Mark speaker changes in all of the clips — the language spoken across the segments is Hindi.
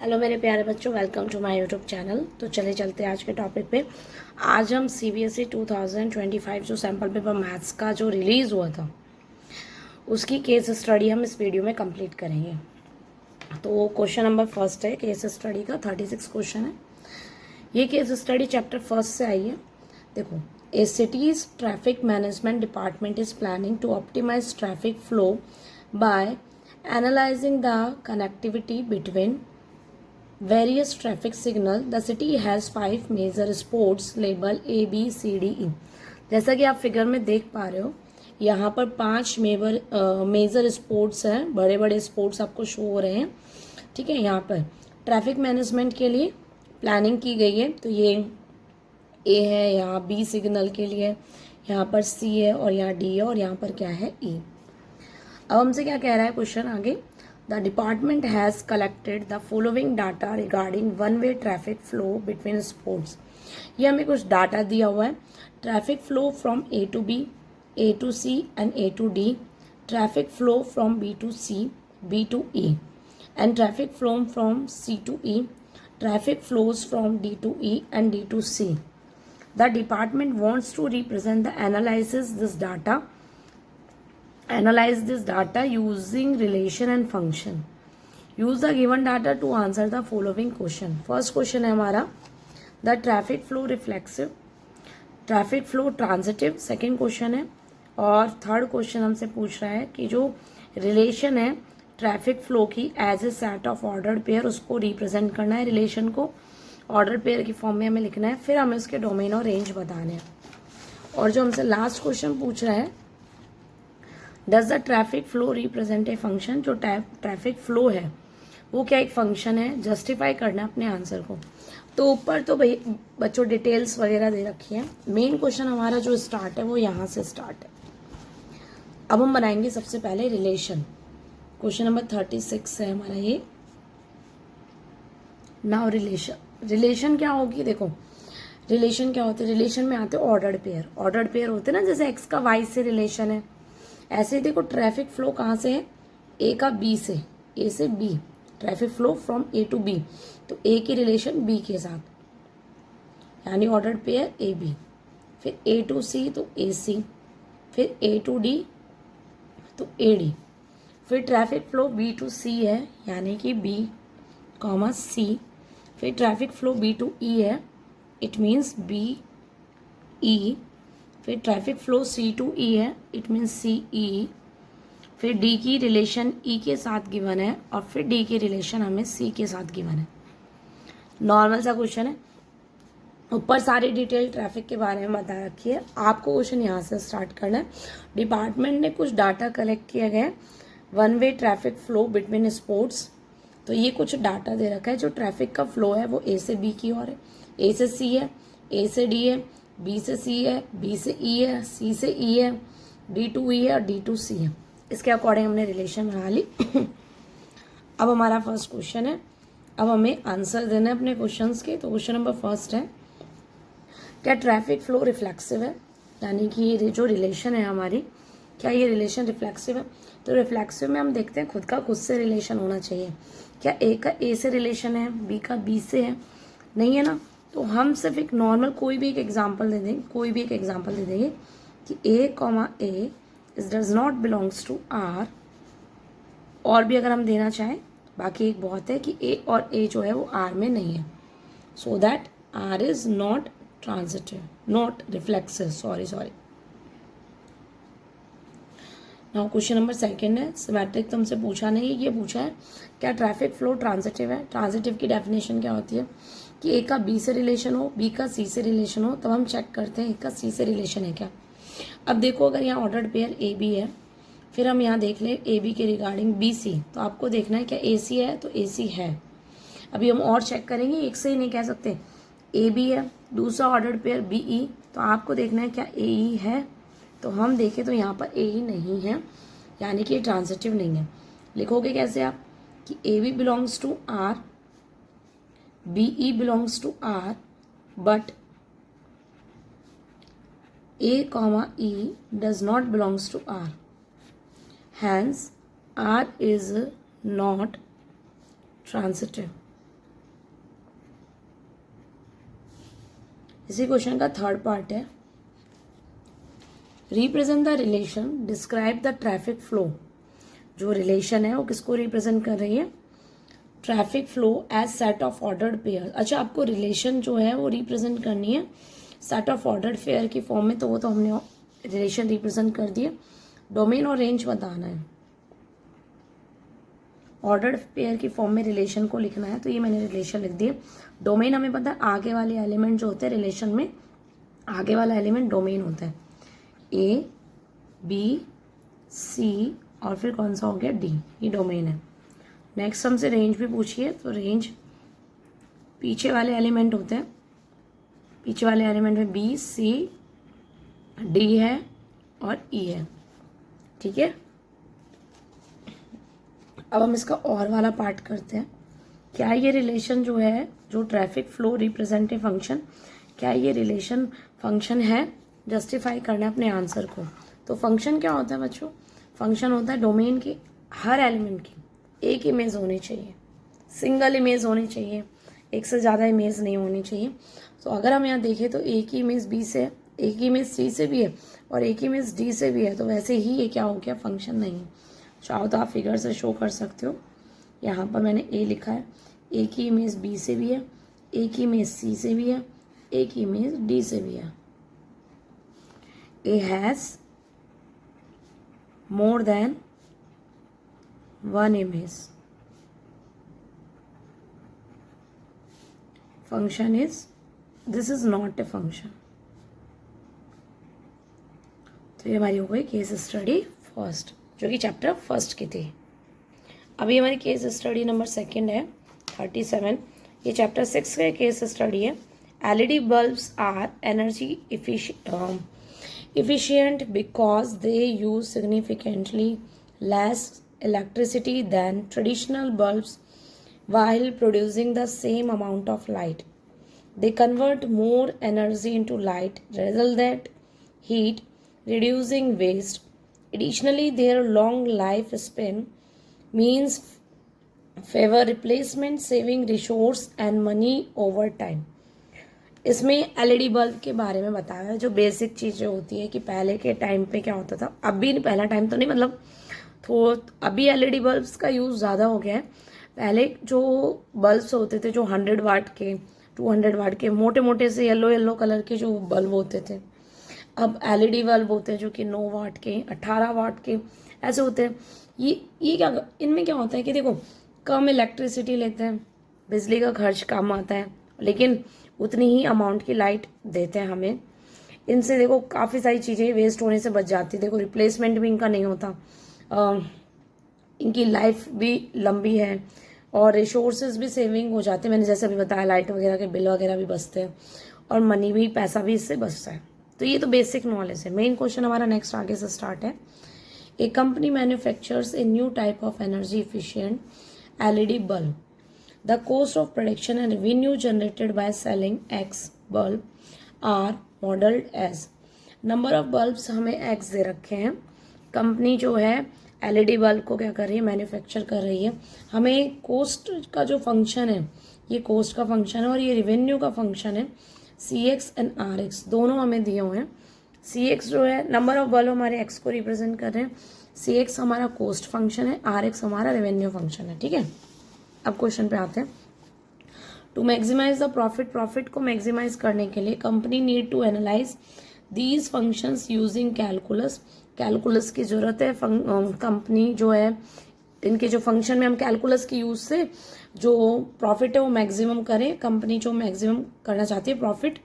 Speaker 1: हेलो मेरे प्यारे बच्चों, welcome to my YouTube channel. तो चले चलते हैं आज के टॉपिक पे। आज हम सीबीएसई 2025 जो सैम्पल पेपर मैथ्स का जो रिलीज़ हुआ था उसकी केस स्टडी हम इस वीडियो में कंप्लीट करेंगे। तो क्वेश्चन नंबर फर्स्ट है केस स्टडी का, 36 क्वेश्चन है। ये केस स्टडी चैप्टर फर्स्ट से आई है। देखो, a city's traffic management department is planning to optimise traffic flow by analysing the connectivity between various traffic signal. The city has 5 major spots labeled A, B, C, D, E. जैसा कि आप फिगर में देख पा रहे हो, यहाँ पर 5 मेजर स्पोर्ट्स हैं, बड़े बड़े स्पोर्ट्स आपको शो हो रहे हैं। ठीक है, यहाँ पर ट्रैफिक मैनेजमेंट के लिए प्लानिंग की गई है। तो ये ए है, यहाँ बी सिग्नल के लिए, यहाँ पर सी है और यहाँ डी है और यहाँ पर क्या है ई। अब हमसे क्या कह रहा है क्वेश्चन आगे, The department has collected the following data regarding one-way traffic flow between spots. ये हमें कुछ डाटा दिया हुआ है। Traffic flow from A to B, A to C and A to D, traffic flow from B to C, B to E, and traffic flow from C to E, traffic flows from D to E and D to C. The department wants to represent the analyze this data using relation and function. Use the given data to answer the following question. First question है हमारा, the traffic flow reflexive, traffic flow transitive, second question है। और थर्ड क्वेश्चन हमसे पूछ रहा है कि जो रिलेशन है ट्रैफिक फ्लो की as a set of ordered pair, उसको रिप्रेजेंट करना है। रिलेशन को ऑर्डर पेयर की फॉर्म में हमें लिखना है, फिर हमें उसके डोमेन और रेंज बताने हैं। और जो हमसे लास्ट क्वेश्चन पूछ रहा है, does the traffic flow represent a function, जो ट्रैफिक फ्लो है वो क्या एक फंक्शन है, जस्टिफाई करना है अपने आंसर को। तो ऊपर तो भाई बच्चों डिटेल्स वगैरह दे रखी है। मेन क्वेश्चन हमारा जो स्टार्ट है वो यहाँ से स्टार्ट है। अब हम बनाएंगे सबसे पहले रिलेशन। क्वेश्चन नंबर 36 है हमारा ये। नाउ रिलेशन क्या होगी, देखो रिलेशन क्या होते हैं, रिलेशन में आते हैं ऑर्डर्ड पेयर। ऑर्डर्ड पेयर होते हैं ना, जैसे एक्स का वाई से रिलेशन है, ऐसे ही देखो ट्रैफिक फ्लो कहाँ से है, ए का बी से, ए से B, traffic flow from A to B, तो ए की रिलेशन बी के साथ, यानी ऑर्डर्ड पेयर ए बी। फिर ए टू सी तो ए सी, फिर ए टू डी तो ए डी, फिर ट्रैफिक फ्लो बी टू सी है, यानी कि बी कॉमा सी, फिर ट्रैफिक फ्लो बी टू ई है, इट मीन्स बी ई, फिर ट्रैफिक फ्लो सी टू ई है, इट मीन्स सी ई, फिर डी की रिलेशन ई के साथ गिवन है और फिर डी की रिलेशन हमें सी के साथ गिवन है। नॉर्मल सा क्वेश्चन है, ऊपर सारी डिटेल ट्रैफिक के बारे में बता रखी है। आपको क्वेश्चन यहाँ से स्टार्ट करना है। डिपार्टमेंट ने कुछ डाटा कलेक्ट किया गया है, one way traffic flow between sports. तो ये कुछ डाटा दे रखा है, जो ट्रैफिक का फ्लो है वो ए से बी की ओर है, ए से सी है, ए से डी है, बी से सी है, बी से ई है, सी से ई है, डी टू ई है और डी टू सी है। इसके अकॉर्डिंग हमने रिलेशन बना ली। अब हमारा फर्स्ट क्वेश्चन है, अब हमें आंसर देना है अपने क्वेश्चंस के। तो क्वेश्चन नंबर फर्स्ट है, क्या ट्रैफिक फ्लो रिफ्लेक्सिव है, यानी कि ये जो रिलेशन है हमारी, क्या ये रिलेशन रिफ्लेक्सिव है। तो रिफ्लेक्सिव में हम देखते हैं खुद का खुद से रिलेशन होना चाहिए। क्या ए का ए से रिलेशन है, बी का बी से है, नहीं है ना। तो हम सिर्फ एक नॉर्मल कोई भी एक एग्जांपल दे देंगे, कि a comma a is does not belongs to R. और भी अगर हम देना चाहें, बाकी एक बहुत है कि ए और ए जो है वो आर में नहीं है, so that R is not transitive, not reflexive, sorry. Now question number second है, सिमेट्रिक तुमसे पूछा नहीं, ये पूछा है क्या ट्रैफिक फ्लो ट्रांजिटिव है। ट्रांजिटिव की डेफिनेशन क्या होती है कि ए का बी से रिलेशन हो, बी का सी से रिलेशन हो, तब हम चेक करते हैं ए का सी से रिलेशन है क्या। अब देखो, अगर यहाँ ऑर्डर्ड पेयर ए बी है, फिर हम यहाँ देख लें ए बी के रिगार्डिंग बी सी, तो आपको देखना है क्या ए सी है, तो ए सी है। अभी हम और चेक करेंगे, एक से ही नहीं कह सकते। ए बी है, दूसरा ऑर्डर्ड पेयर बी ई, तो आपको देखना है क्या ए ई है। तो हम देखें तो यहाँ पर ए ई नहीं है, यानी कि ट्रांजिटिव नहीं है। लिखोगे कैसे आप कि A B belongs to R, B E belongs to R, but A comma E does not belongs to R. Hence, R is not transitive. इसी क्वेश्चन का थर्ड पार्ट है, represent the relation, describe the traffic flow. जो रिलेशन है वो किसको रिप्रेजेंट कर रही है, traffic flow as set of ordered pair. अच्छा, आपको रिलेशन जो है वो रिप्रेजेंट करनी है सेट ऑफ ऑर्डर्ड पेयर की फॉर्म में, तो वो तो हमने रिलेशन रिप्रेजेंट कर दिए। डोमेन और रेंज बताना है, ऑर्डर्ड पेयर की फॉर्म में रिलेशन को लिखना है, तो ये मैंने रिलेशन लिख दिए। डोमेन हमें पता है आगे वाले एलिमेंट जो होते हैं रिलेशन में, आगे वाला एलिमेंट डोमेन होता है, ए बी सी और फिर कौन सा हो गया डी, ये डोमेन है। नेक्स्ट हमसे रेंज भी पूछिए, तो रेंज पीछे वाले एलिमेंट होते हैं, पीछे वाले एलिमेंट में बी सी डी है और ई है, ठीक है। अब हम इसका और वाला पार्ट करते हैं, क्या ये रिलेशन जो है, जो ट्रैफिक फ्लो रिप्रेजेंटेटिव फंक्शन, क्या ये रिलेशन फंक्शन है, जस्टिफाई करना है अपने आंसर को। तो फंक्शन क्या होता है बच्चों, फंक्शन होता है डोमेन की हर एलिमेंट की एक इमेज होनी चाहिए, सिंगल इमेज होनी चाहिए, एक से ज़्यादा इमेज नहीं होनी चाहिए। तो अगर हम यहाँ देखें तो एक ही इमेज बी से, एक ही इमेज सी से भी है और एक ही इमेज डी से भी है, तो वैसे ही ये क्या हो गया, फंक्शन नहीं है। चाहो तो आप फिगर से शो कर सकते हो, यहाँ पर मैंने ए लिखा है, एक ही इमेज बी से भी है, एक ही इमेज सी से भी है, एक ही इमेज डी से भी है। A has more than one image. Function is, this is not a function. तो ये हमारी हो गई केस स्टडी फर्स्ट, जो कि चैप्टर फर्स्ट की थी। अभी हमारी केस स्टडी नंबर सेकंड है 37। ये चैप्टर 6 का केस स्टडी है। LED bulbs are energy efficient because they use significantly less electricity than traditional bulbs while producing the same amount of light. They convert more energy into light rather than heat, reducing waste. Additionally, their long lifespan means favor replacement, saving resource and money over time. इसमें एलईडी बल्ब के बारे में बताया है, जो बेसिक चीज़ें होती है कि पहले के टाइम पे क्या होता था, अभी नहीं, पहला टाइम तो नहीं, मतलब तो अभी एलईडी बल्ब्स का यूज़ ज़्यादा हो गया है। पहले जो बल्ब्स होते थे, जो 100 वाट के 200 वाट के मोटे मोटे से येलो येलो कलर के जो बल्ब होते थे, अब एलईडी बल्ब होते हैं जो कि 9 वाट के 18 वाट के ऐसे होते हैं। ये क्या, इनमें क्या होता है कि देखो कम इलेक्ट्रिसिटी लेते हैं, बिजली का खर्च कम आता है, लेकिन उतनी ही अमाउंट की लाइट देते हैं हमें। इनसे देखो काफ़ी सारी चीज़ें वेस्ट होने से बच जाती है। देखो रिप्लेसमेंट भी इनका नहीं होता, इनकी लाइफ भी लंबी है और रिसोर्सेज भी सेविंग हो जाते हैं। मैंने जैसे अभी बताया लाइट वगैरह के बिल वगैरह भी बचते हैं और मनी भी, पैसा भी इससे बचता है। तो ये तो बेसिक नॉलेज है। मेन क्वेश्चन हमारा नेक्स्ट आगे से स्टार्ट है। A company manufactures a new type of energy efficient LED bulb. The cost of production and revenue generated by selling X bulb are modeled as, number of bulbs हमें X दे रखे हैं। कंपनी जो है एलईडी बल्ब को क्या कर रही है, मैन्युफैक्चर कर रही है। हमें कोस्ट का जो फंक्शन है, ये कोस्ट का फंक्शन है और ये रेवेन्यू का फंक्शन है। CX एंड RX दोनों हमें दिए हुए हैं। CX जो है नंबर ऑफ बल्ब हमारे X को रिप्रेजेंट कर रहे हैं, CX हमारा कोस्ट फंक्शन है, RX हमारा रेवेन्यू फंक्शन है। ठीक है, अब क्वेश्चन पे आते हैं। To maximise the profit, profit को मैक्सिमाइज करने के लिए company need to analyse these functions using calculus. Calculus की जरूरत है। कंपनी जो है, इनके जो फंक्शन में हम कैलकुलस की यूज से जो प्रॉफिट है वो मैक्सिमम करें। कंपनी जो मैक्सिमम करना चाहती है profit.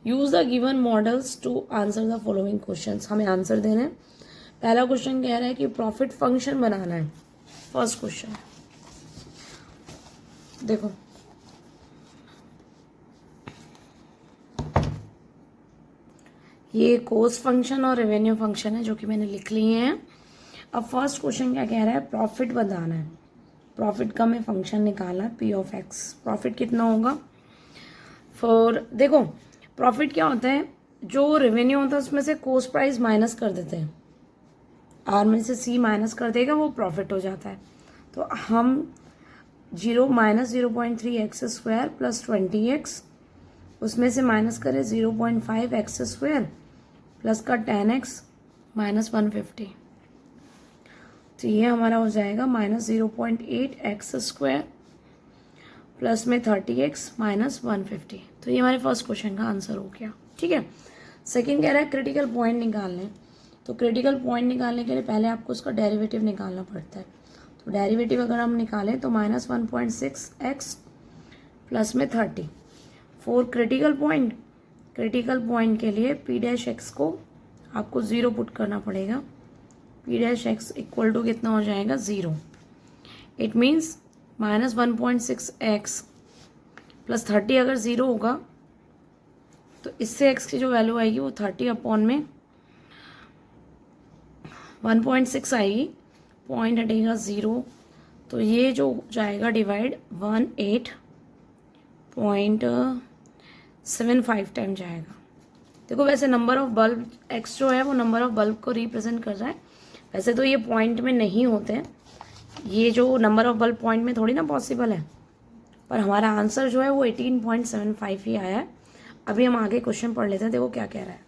Speaker 1: Use the given models to answer the following questions, हमें आंसर देना है। पहला क्वेश्चन कह रहा है कि प्रॉफिट फंक्शन बनाना है। फर्स्ट क्वेश्चन देखो, ये कोस्ट फंक्शन और रेवेन्यू फंक्शन है जो कि मैंने लिख लिए हैं। अब फर्स्ट क्वेश्चन क्या कह रहा है, प्रॉफिट बताना है। प्रॉफिट का मैं फंक्शन निकाला P ऑफ X। प्रॉफिट कितना होगा, फिर देखो प्रॉफिट क्या होता है, जो रेवेन्यू होता है उसमें से कोस्ट प्राइस माइनस कर देते हैं, R में से C माइनस कर देगा, वो प्रॉफिट हो जाता है। तो हम 0 - 0.3x² + 20x उसमें से माइनस करें 0.5 एक्स स्क्वायर प्लस का 10x माइनस 150, तो ये हमारा हो जाएगा माइनस 0.8 एक्स स्क्वायर प्लस में 30x माइनस 150। तो ये हमारे फर्स्ट क्वेश्चन का आंसर हो गया। ठीक है, सेकंड कह रहा है क्रिटिकल पॉइंट निकालने। तो क्रिटिकल पॉइंट निकालने के लिए पहले आपको उसका डेरिवेटिव निकालना पड़ता है। तो डेरिवेटिव अगर हम निकालें तो माइनस 1.6x प्लस में 30 for critical point. Critical point के लिए पी डैश एक्स को आपको 0 पुट करना पड़ेगा। P dash X equal to कितना हो जाएगा 0। It means minus 1.6x plus 30 अगर 0 होगा तो इससे x की जो वैल्यू आएगी वो 30 अपॉन में 1.6 आएगी, पॉइंट हटेगा 0, तो ये जो जाएगा डिवाइड 18.75 टाइम जाएगा। देखो वैसे नंबर ऑफ बल्ब x जो है वो नंबर ऑफ बल्ब को रिप्रेजेंट कर रहा है। वैसे तो ये पॉइंट में नहीं होते हैं, ये जो नंबर ऑफ बल्ब पॉइंट में थोड़ी ना पॉसिबल है, पर हमारा आंसर जो है वो 18.75 ही आया है। अभी हम आगे क्वेश्चन पढ़ लेते हैं, देखो क्या कह रहा है।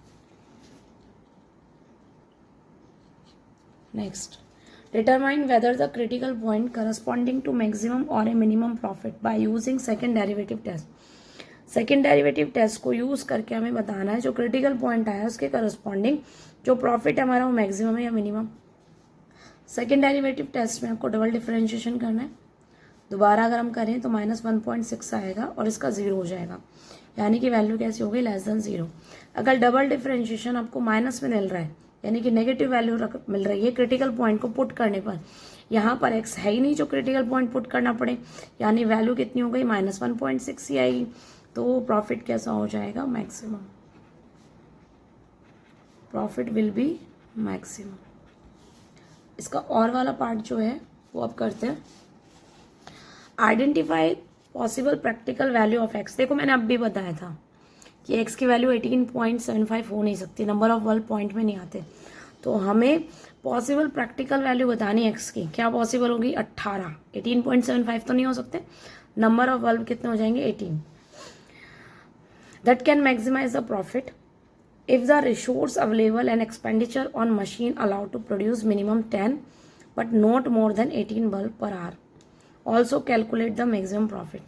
Speaker 1: Next, determine whether the critical point corresponding to maximum or a minimum profit by using second derivative test. Second derivative test को यूज करके हमें बताना है जो क्रिटिकल पॉइंट आया उसके करस्पॉन्डिंग जो प्रॉफिट है हमारा वो मैक्सिमम है या मिनिमम। सेकंड डेरिवेटिव टेस्ट में आपको डबल डिफरेंशिएशन करना है। दोबारा अगर हम करें तो माइनस 1.6 आएगा और इसका 0 हो जाएगा, यानी कि वैल्यू कैसी हो गई लेस देन 0। अगर डबल डिफरेंशिएशन आपको माइनस में मिल रहा है यानी कि नेगेटिव वैल्यू मिल रही है क्रिटिकल पॉइंट को पुट करने पर, यहाँ पर x है ही नहीं जो क्रिटिकल पॉइंट पुट करना पड़े, यानी वैल्यू कितनी हो गई माइनस 1.6 ही आएगी। तो प्रॉफिट कैसा हो जाएगा maximum, profit will be maximum. इसका और वाला पार्ट जो है वो अब करते हैं। Identify possible practical value of x। देखो मैंने अब भी बताया था कि x की वैल्यू 18.75 हो नहीं सकती, नंबर ऑफ बल्ब पॉइंट में नहीं आते। तो हमें पॉसिबल प्रैक्टिकल वैल्यू बतानी है x की, क्या पॉसिबल होगी 18। 18.75 तो नहीं हो सकते, नंबर ऑफ बल्ब कितने हो जाएंगे 18। That can maximise the profit if the resource available and expenditure on machine allowed to produce minimum 10 but not more than 18 bulb per hour. Also calculate the maximum profit.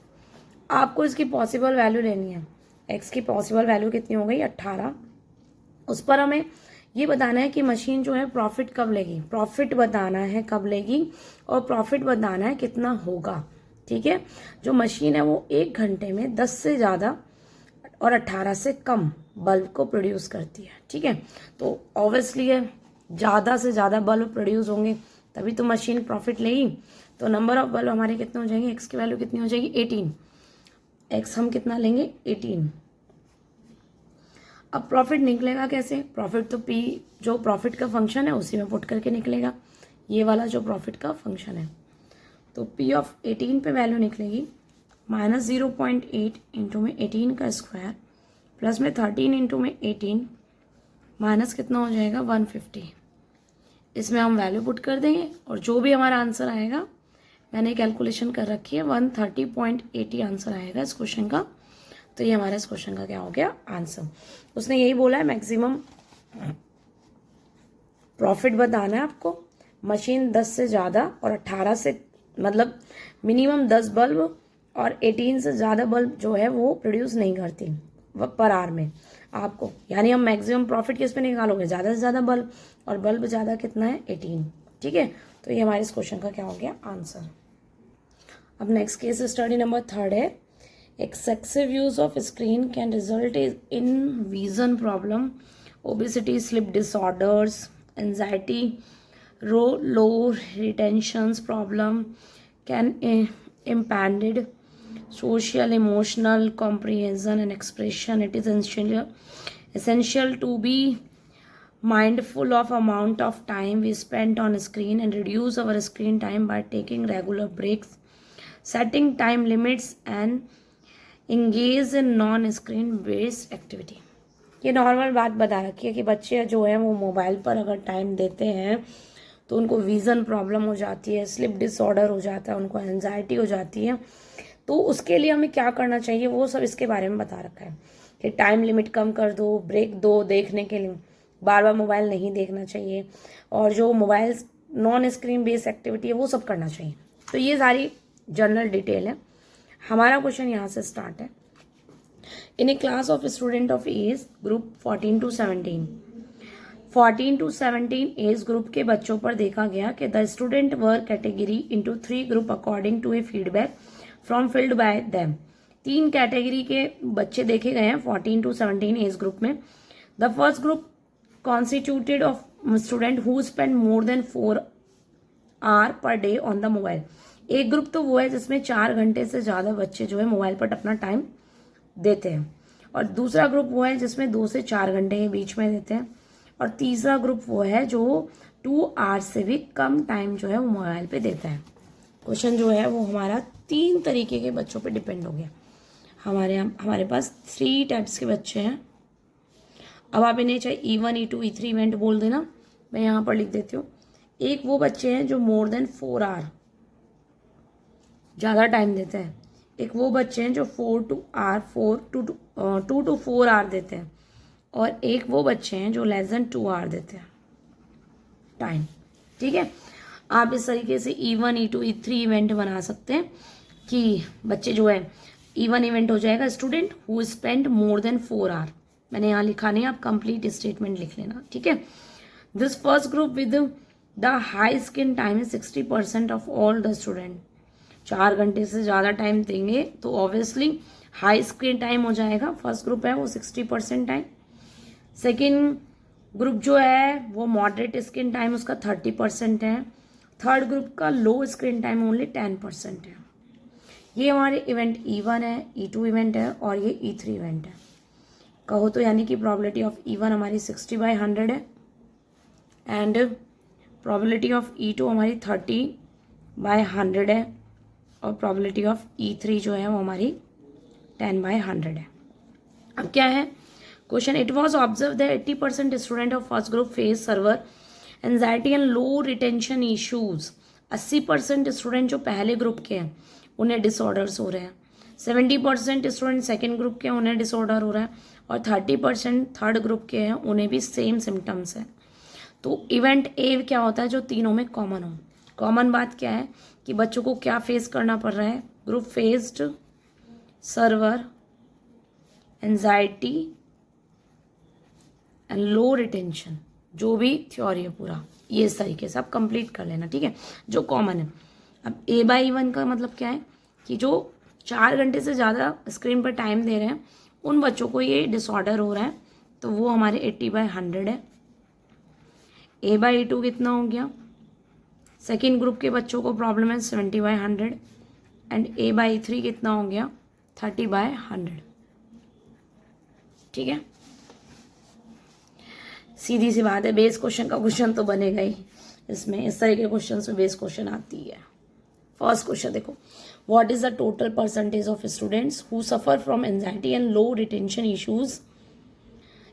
Speaker 1: आपको इसकी पॉसिबल वैल्यू लेनी है, x की पॉसिबल वैल्यू कितनी हो गई 18। उस पर हमें ये बताना है कि मशीन जो है प्रॉफिट कब लेगी, प्रॉफिट बताना है कब लेगी और प्रॉफिट बताना है कितना होगा। ठीक है, जो मशीन है वो 1 घंटे में 10 से ज़्यादा और 18 से कम बल्ब को प्रोड्यूस करती है। ठीक है, तो ऑब्वियसली है ज़्यादा से ज़्यादा बल्ब प्रोड्यूस होंगे तभी तो मशीन प्रॉफिट लेगी। तो नंबर ऑफ बल्ब हमारे कितने हो जाएंगे, x की वैल्यू कितनी हो जाएगी 18, x हम कितना लेंगे 18। अब प्रॉफिट निकलेगा कैसे, प्रॉफिट तो p जो प्रॉफिट का फंक्शन है उसी में पुट करके निकलेगा, ये वाला जो प्रॉफिट का फंक्शन है। तो p ऑफ 18 पे वैल्यू निकलेगी माइनस 0.8 इंटू में 18 का स्क्वायर प्लस में 13 इंटू में 18 माइनस कितना हो जाएगा 150। इसमें हम वैल्यू पुट कर देंगे और जो भी हमारा आंसर आएगा, मैंने कैलकुलेशन कर रखी है 130.80 आंसर आएगा इस क्वेश्चन का। तो ये हमारा इस क्वेश्चन का क्या हो गया आंसर। उसने यही बोला है मैक्सिमम प्रॉफिट बताना है आपको, मशीन 10 से ज़्यादा और 18 से मतलब मिनिमम 10 बल्ब और 18 से ज़्यादा बल्ब जो है वो प्रोड्यूस नहीं करती पर आवर में आपको, यानी हम मैक्सिमम प्रॉफिट किस पे निकालोगे, ज़्यादा से ज़्यादा बल्ब, और बल्ब ज़्यादा कितना है 18। ठीक है, तो ये हमारे इस क्वेश्चन का क्या हो गया आंसर। अब नेक्स्ट केस स्टडी नंबर 3 है। Excessive use of screen can result in vision problem, obesity, sleep disorders, anxiety, low retentions problem, can impeded social, emotional comprehension and expression. It is essential to be mindful of amount of time we spend on screen and reduce our screen time by taking regular breaks, setting time limits and engage in non-screen based activity. ये नॉर्मल बात बता रखी है कि बच्चे जो हैं वो मोबाइल पर अगर टाइम देते हैं तो उनको विज़न प्रॉब्लम हो जाती है, स्लिप डिसऑर्डर हो जाता है, उनको एंजाइटी हो जाती है। तो उसके लिए हमें क्या करना चाहिए वो सब इसके बारे में बता रखा है कि टाइम लिमिट कम कर दो, ब्रेक दो देखने के लिए, बार बार मोबाइल नहीं देखना चाहिए, और जो mobile non screen based activity है वो सब करना चाहिए। तो ये सारी जनरल डिटेल है। हमारा क्वेश्चन यहाँ से स्टार्ट है। In a class of student of age group 14 to 17, 14 to 17 age group के बच्चों पर देखा गया कि the student were category into 3 group according to a feedback from filled by them. 3 category के बच्चे देखे गए हैं 14 to 17 एज ग्रुप में। The first group constituted of student who spend more than 4 hour per day on the mobile. एक ग्रुप तो वो है जिसमें 4 घंटे से ज्यादा बच्चे जो है मोबाइल पर अपना टाइम देते हैं, और दूसरा ग्रुप वो है जिसमें 2 से 4 घंटे के बीच में देते हैं, और तीसरा ग्रुप वो है जो 2 आवर्स से भी कम टाइम जो है वो मोबाइल पे देता है। क्वेश्चन जो है वो हमारा 3 तरीके के बच्चों पे डिपेंड हो गया। हमारे पास 3 टाइप्स के बच्चे हैं। अब आप इन्हें चाहे E1, E2, E3 इवेंट बोल देना, मैं यहाँ पर लिख देती हूँ। एक वो बच्चे हैं जो मोर देन 4 आवर ज़्यादा टाइम देते हैं, एक वो बच्चे हैं जो 2 to 4 आवर देते हैं, और एक वो बच्चे हैं जो लेस देन 2 आवर देते हैं टाइम। ठीक है, आप इस तरीके से E1, E2, E3 इवेंट बना सकते हैं कि बच्चे जो है E1 इवेंट हो जाएगा student who spend more than 4 hour. मैंने यहाँ लिखा नहीं, आप कंप्लीट स्टेटमेंट लिख लेना। ठीक है, this first group with the high screen time is 60% of all the student. 4 घंटे से ज़्यादा टाइम देंगे तो ऑब्वियसली हाई स्क्रीन टाइम हो जाएगा। फर्स्ट ग्रुप है वो 60% टाइम। सेकेंड ग्रुप जो है वो मॉडरेट स्क्रीन टाइम उसका 30% है। थर्ड ग्रुप का लो स्क्रीन टाइम ओनली 10% है। ये हमारे इवेंट E1 है, E2 इवेंट है, और ये E3 इवेंट है। कहो तो यानी कि प्रोबेबिलिटी ऑफ E1 हमारी 60/100 है, एंड प्रोबेबिलिटी ऑफ E2 हमारी 30/100 है, और प्रोबेबिलिटी ऑफ E3 जो है वो हमारी 10/100 है। अब क्या है question, it was observe that 80% student of first group face server anxiety and low retention issues. 80% student जो पहले ग्रुप के हैं उन्हें डिसऑर्डर्स हो रहे हैं, 70% स्टूडेंट सेकेंड ग्रुप के हैं उन्हें डिसऑर्डर हो रहा है, और 30% थर्ड ग्रुप के हैं उन्हें भी सेम सिम्टम्स है। तो इवेंट ए क्या होता है जो तीनों में कॉमन हो। कॉमन बात क्या है कि बच्चों को क्या फेस करना पड़ रहा है, group faced server anxiety and low retention, जो भी थ्योरी है पूरा ये इस तरीके से आप कंप्लीट कर लेना। ठीक है, जो कॉमन है। अब A/E1 का मतलब क्या है कि जो 4 घंटे से ज़्यादा स्क्रीन पर टाइम दे रहे हैं उन बच्चों को ये डिसऑर्डर हो रहा है, तो वो हमारे 80/100 है। A/E2 कितना हो गया, सेकेंड ग्रुप के बच्चों को प्रॉब्लम है 70/100, एंड A/E3 कितना हो गया 30/100। ठीक है, सीधी सी बात है, बेस क्वेश्चन का क्वेश्चन तो बनेगा ही इसमें, इस तरह के क्वेश्चन से बेस क्वेश्चन आती है। फर्स्ट क्वेश्चन देखो, what is the total percentage of students who suffer from anxiety and low retention issues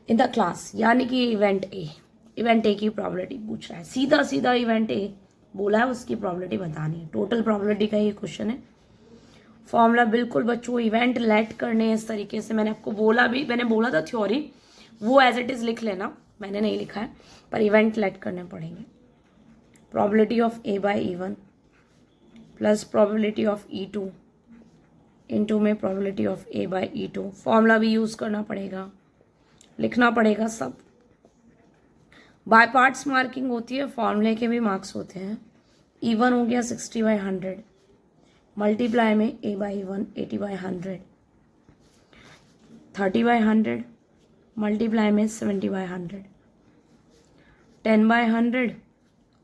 Speaker 1: in the class. यानी कि इवेंट ए की प्रोबेबिलिटी पूछ रहा है, सीधा सीधा इवेंट ए बोला है उसकी प्रोबेबिलिटी बतानी है। टोटल प्रोबेबिलिटी का ये क्वेश्चन है। फॉर्मूला बिल्कुल बच्चों इवेंट लेट करने इस तरीके से, मैंने आपको बोला भी, मैंने बोला था थ्योरी वो एज इट इज लिख लेना, मैंने नहीं लिखा है, पर इवेंट लेट करने पड़ेंगे। Probability of A/E1 plus probability of E2 into में प्रोबेबिलिटी ऑफ A/E2। फॉर्मूला भी यूज करना पड़ेगा, लिखना पड़ेगा सब। बाय पार्ट्स मार्किंग होती है, फॉर्मूले के भी मार्क्स होते हैं। E1 हो गया 60/100, मल्टीप्लाई में A/E1 80/100, 30/100 मल्टीप्लाई में 70/100, 10/100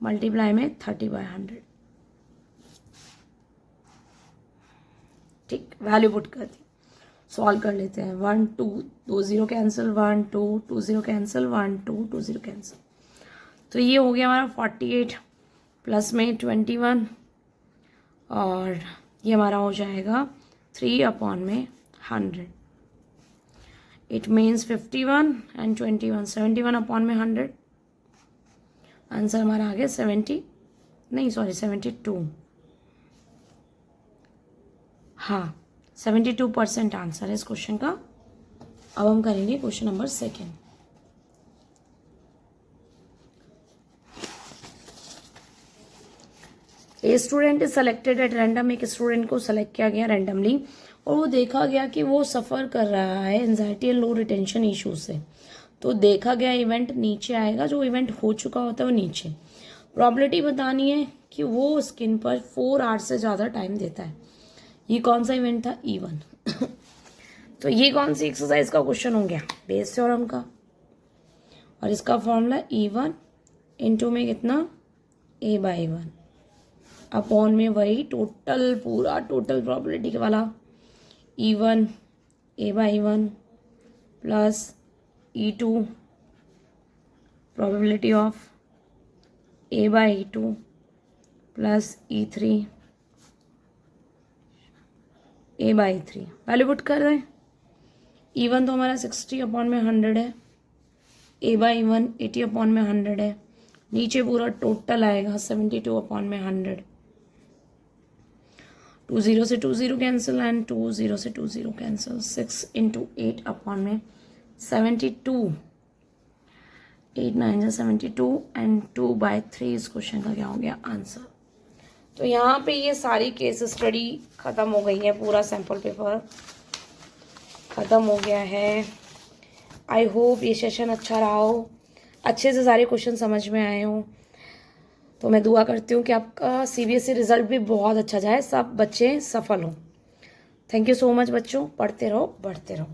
Speaker 1: मल्टीप्लाई में 30/100। ठीक, वैल्यू पुट कर दी, सॉल्व कर लेते हैं। 1 2 2 0 कैंसिल, 1 2 2 0 कैंसिल, 1 2 2 0 कैंसिल। तो ये हो गया हमारा 48 प्लस में 21, और ये हमारा हो जाएगा 3/100। It means 51 and 21, 71/100। आंसर हमारा आ गया 72। हाँ, 72% आंसर है इस क्वेश्चन का। अब हम करेंगे question number 2। A student is selected at random, एक स्टूडेंट को सेलेक्ट किया गया रैंडमली और वो देखा गया कि वो सफ़र कर रहा है anxiety and low retention issue से। तो देखा गया इवेंट नीचे आएगा, जो इवेंट हो चुका होता है वो नीचे। प्रॉबिलिटी बतानी है कि वो स्किन पर 4 आवर्स से ज़्यादा टाइम देता है। ये कौन सा इवेंट था? E1 तो ये कौन सी एक्सरसाइज का क्वेश्चन हो गया? बेस थ्योरम का। और इसका फॉर्मूला E1 इंटू में कितना? A/1 अपॉन में वही टोटल, पूरा टोटल प्रॉबिलिटी वाला E1 A/1 plus E2 probability of A/E2 plus E3 A/3। Value put कर दें। E1 तो हमारा 60/100 है, A/1 80/100 है, नीचे पूरा टोटल आएगा 72/100। 2 0 से 2 0 कैंसिल एंड 2 0 से 2 0 कैंसिल। 6 इंटू 8/72, 8 9 72 एंड 2/3 इस क्वेश्चन का क्या हो गया? आंसर। तो यहाँ पे ये सारी केस स्टडी ख़त्म हो गई है, पूरा सैम्पल पेपर ख़त्म हो गया है। आई होप ये सेशन अच्छा रहा हो, अच्छे से सारे क्वेश्चन समझ में आए हों। तो मैं दुआ करती हूँ कि आपका CBSE रिज़ल्ट भी बहुत अच्छा जाए, सब बच्चे सफल हों। थैंक यू सो मच बच्चों, पढ़ते रहो बढ़ते रहो।